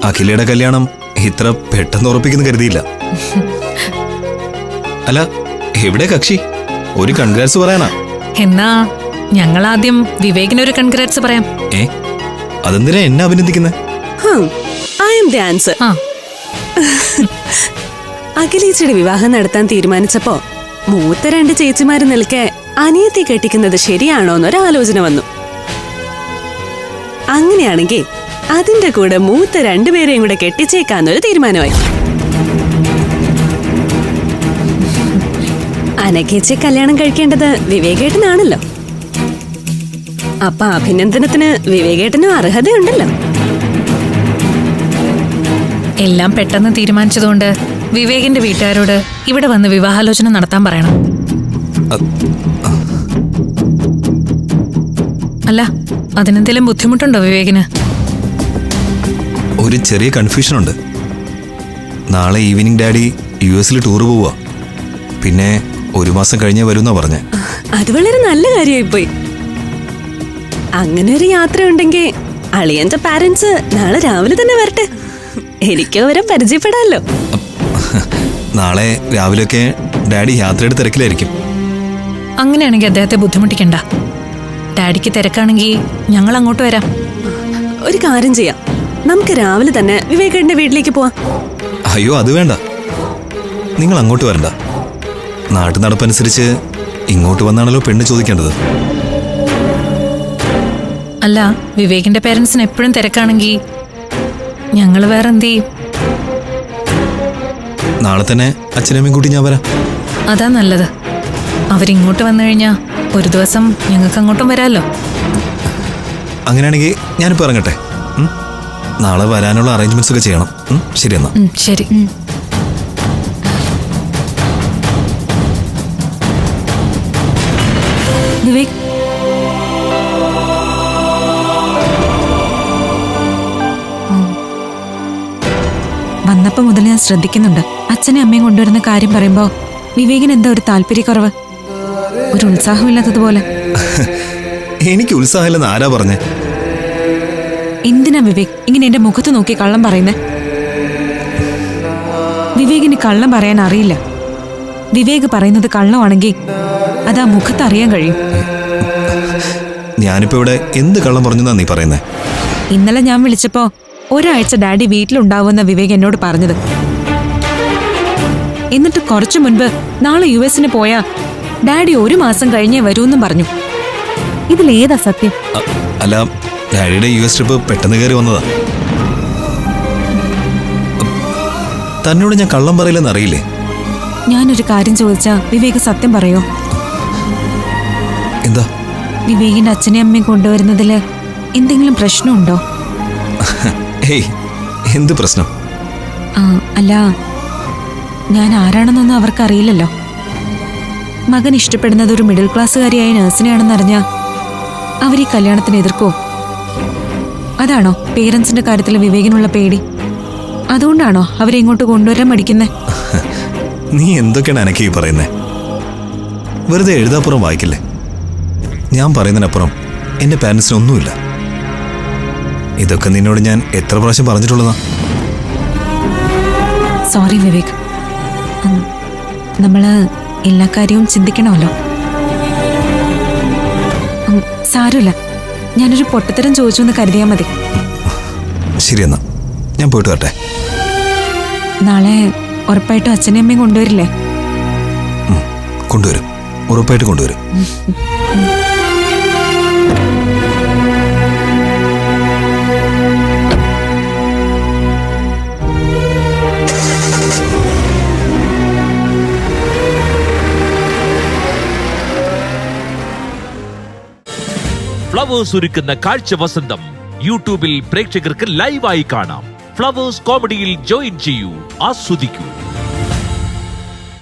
അഖിലയുടെ കല്യാണം ഇത്ര പെട്ടെന്ന് ഉറപ്പിക്കുന്നു കരുതിയില്ല. അല്ല, എവിടെ കക്ഷി? ഒരു കൺഗ്രാറ്റ്സ് പറയാനാ? എന്നാ ഞങ്ങൾ ആദ്യം വിവേകിനൊരു കൺഗ്രാറ്റ്സ് പറയാം. അതെന്തിനാ എന്നെ അഭിനന്ദിക്കുന്നത്? I am the answer. അഖിലേച്ചിയുടെ വിവാഹം നടത്താൻ തീരുമാനിച്ചപ്പോ മൂത്ത 2 ചേച്ചിമാര് നിൽക്കെ അനിയത്തി കെട്ടിക്കുന്നത് ശരിയാണോ എന്നൊരാലോചന വന്നു. അങ്ങനെയാണെങ്കിൽ അതിന്റെ കൂടെ മൂത്ത 2 പേരെയും കൂടെ കെട്ടിച്ചേക്കാന്നൊരു തീരുമാനമായി. അനഘേച്ചെ കല്യാണം കഴിക്കേണ്ടത് വിവേകേട്ടനാണല്ലോ. അപ്പൊ അഭിനന്ദനത്തിന് വിവേകേട്ടനും അർഹതയുണ്ടല്ലോ. എല്ലാം പെട്ടെന്ന് തീരുമാനിച്ചതുകൊണ്ട് വിവേകിന്റെ വീട്ടുകാരോട് ഇവിടെ വന്ന് വിവാഹാലോചന നടത്താൻ പറയണം. അല്ല, അതിനെന്തെങ്കിലും ബുദ്ധിമുട്ടുണ്ടോ വിവേകിന്? ഒരു ചെറിയ കൺഫ്യൂഷൻ ഉണ്ട്. നാളെ ഈവനിങ് ഡാഡി US ടൂർ പോവാ. പിന്നെ 1 മാസം കഴിഞ്ഞേ വരുന്നാ പറഞ്ഞേ. അത് വളരെ നല്ല കാര്യമായിപ്പോയി. അങ്ങനെ ഒരു യാത്ര ഉണ്ടെങ്കിൽ അളിയന്റെ പാരന്റ്സ് നാളെ രാവിലെ തന്നെ വരട്ടെ. എനിക്ക് അവരെ പരിചയപ്പെടാമല്ലോ. നാളെ രാവിലെയൊക്കെ ഡാഡി യാത്രയുടെ തിരക്കിലായിരിക്കും. അങ്ങനെയാണെങ്കിൽ അദ്ദേഹത്തെ ബുദ്ധിമുട്ടിക്കണ്ട. ഡാഡിക്ക് തിരക്കാണെങ്കിൽ ഞങ്ങൾ അങ്ങോട്ട് വരാം. ഒരു കാര്യം ചെയ്യാം, നമുക്ക് രാവിലെ തന്നെ വിവേകേട്ടന്റെ വീട്ടിലേക്ക് പോവാം. അയ്യോ, അത് വേണ്ട. നിങ്ങൾ അങ്ങോട്ട് വരണ്ട. നാട്ടു നടപ്പനുസരിച്ച് ഇങ്ങോട്ട് വന്നാണല്ലോ പെണ്ണ് ചോദിക്കേണ്ടത്. അല്ല, വിവേകിന്റെ പേരൻസിന് എപ്പോഴും തിരക്കാണെങ്കിൽ ഞങ്ങൾ വേറെ എന്ത് ചെയ്യും? നാളെ തന്നെ അച്ഛനമ്മയും കൂട്ടി ഞാൻ വരാം. അതാ നല്ലത്. അവരിങ്ങോട്ട് വന്നു കഴിഞ്ഞാൽ ഒരു ദിവസം ഞങ്ങൾക്ക് അങ്ങോട്ടും വരാമല്ലോ. അങ്ങനെയാണെങ്കിൽ ഞാനിപ്പോൾ ഇറങ്ങട്ടെ. നാളെ വരാനുള്ള അറേഞ്ച്മെന്റ്സ് ഒക്കെ ചെയ്യണം. ശരി എന്നാ. ശരി. വിവേക്, വന്നപ്പോ മുതൽ ഞാൻ ശ്രദ്ധിക്കുന്നുണ്ട്. അച്ഛനെ അമ്മയും കൊണ്ടുവരുന്ന കാര്യം പറയുമ്പോ വിവേകിന് എന്താ ഒരു താല്പര്യക്കുറവ്, ഒരു ഉത്സാഹമില്ലാത്തതുപോലെ. എനിക്ക് ഉത്സാഹമില്ലെന്ന് ആരാ പറഞ്ഞേ? എന്തിനാ വിവേക് ഇങ്ങനെ എന്റെ മുഖത്ത് നോക്കി കള്ളം പറയുന്നേ? വിവേകിന് കള്ളം പറയാൻ അറിയില്ല. വിവേക് പറയുന്നത് കള്ളമാണെങ്കിൽ അതാ മുഖത്ത് അറിയാൻ കഴിയും. ഞാനിപ്പോ ഇവിടെ എന്ത് കള്ളം പറഞ്ഞാ നീ പറയുന്നേ? ഇന്നലെ ഞാൻ വിളിച്ചപ്പോ ഒരാഴ്ച ഡാഡി വീട്ടിലുണ്ടാവുമെന്ന വിവേക് എന്നോട് പറഞ്ഞത്. എന്നിട്ട് കുറച്ചു മുൻപ് നാളെ US പോയാ ഡാഡി 1 മാസം കഴിഞ്ഞേ വരൂന്നും പറഞ്ഞു. ഇതിലേതാ സത്യം? അല്ല, ഡാഡിയുടെ US ട്രിപ്പ് പെട്ടെന്ന് കയറി വന്നതാ. തന്നോട് ഞാൻ കള്ളം പറയില്ലെന്ന് അറിയില്ലേ? ഞാനൊരു കാര്യം ചോദിച്ചാ വിവേക് സത്യം പറയോ? എന്താ? വിവേകിന്റെ അച്ഛനെയും അമ്മയും കൊണ്ടുവരുന്നതില് എന്തെങ്കിലും പ്രശ്നമുണ്ടോ? ഹേയ്, എന്ത് പ്രശ്നം? അല്ല, ഞാൻ ആരാണെന്നൊന്നും അവർക്കറിയില്ലല്ലോ. മകൻ ഇഷ്ടപ്പെടുന്നത് ഒരു മിഡിൽ ക്ലാസ്സുകാരിയായ നഴ്സിനെയാണെന്നറിഞ്ഞാ അവർ ഈ കല്യാണത്തിന് എതിർക്കോ? അതാണോ പേരൻസിന്റെ കാര്യത്തിൽ വിവേകിനുള്ള പേടി? അതുകൊണ്ടാണോ അവരെ ഇങ്ങോട്ട് കൊണ്ടുവരാൻ മടിക്കുന്നേ? നീ എന്തൊക്കെയാണ് എനിക്ക് ഈ പറയുന്നേ? വെറുതെ എഴുതാപ്പുറം വായിക്കില്ലേ? ഞാൻ പറയുന്നതിനപ്പുറം എന്റെ പാരന്റ്സിനൊന്നുമില്ല. ഇതൊക്കെ നിന്നോട് ഞാൻ എത്ര പ്രാവശ്യം പറഞ്ഞിട്ടുള്ളതാ? സോറി വിവേക്, നമ്മള് എല്ലാ കാര്യവും ചിന്തിക്കണമല്ലോ. സാരമില്ല, ഞാനൊരു പൊട്ടത്തരം ചോദിച്ചു എന്ന് കരുതിയാൽ മതി. ശരി, എന്നാ ഞാൻ പോയിട്ട് വരട്ടെ. നാളെ ഉറപ്പായിട്ടും അച്ഛനെയും അമ്മയും കൊണ്ടുവരില്ലേ? കൊണ്ടുവരും, ഉറപ്പായിട്ട് കൊണ്ടുവരും. ഫ്ലവേഴ്സ് ഒരുക്കുന്ന കാഴ്ച വസന്തം യൂട്യൂബിൽ പ്രേക്ഷകർക്ക് ലൈവായി കാണാം. ഫ്ലവേഴ്സ് കോമഡിയിൽ ജോയിൻ ചെയ്യൂ, ആസ്വദിക്കൂ.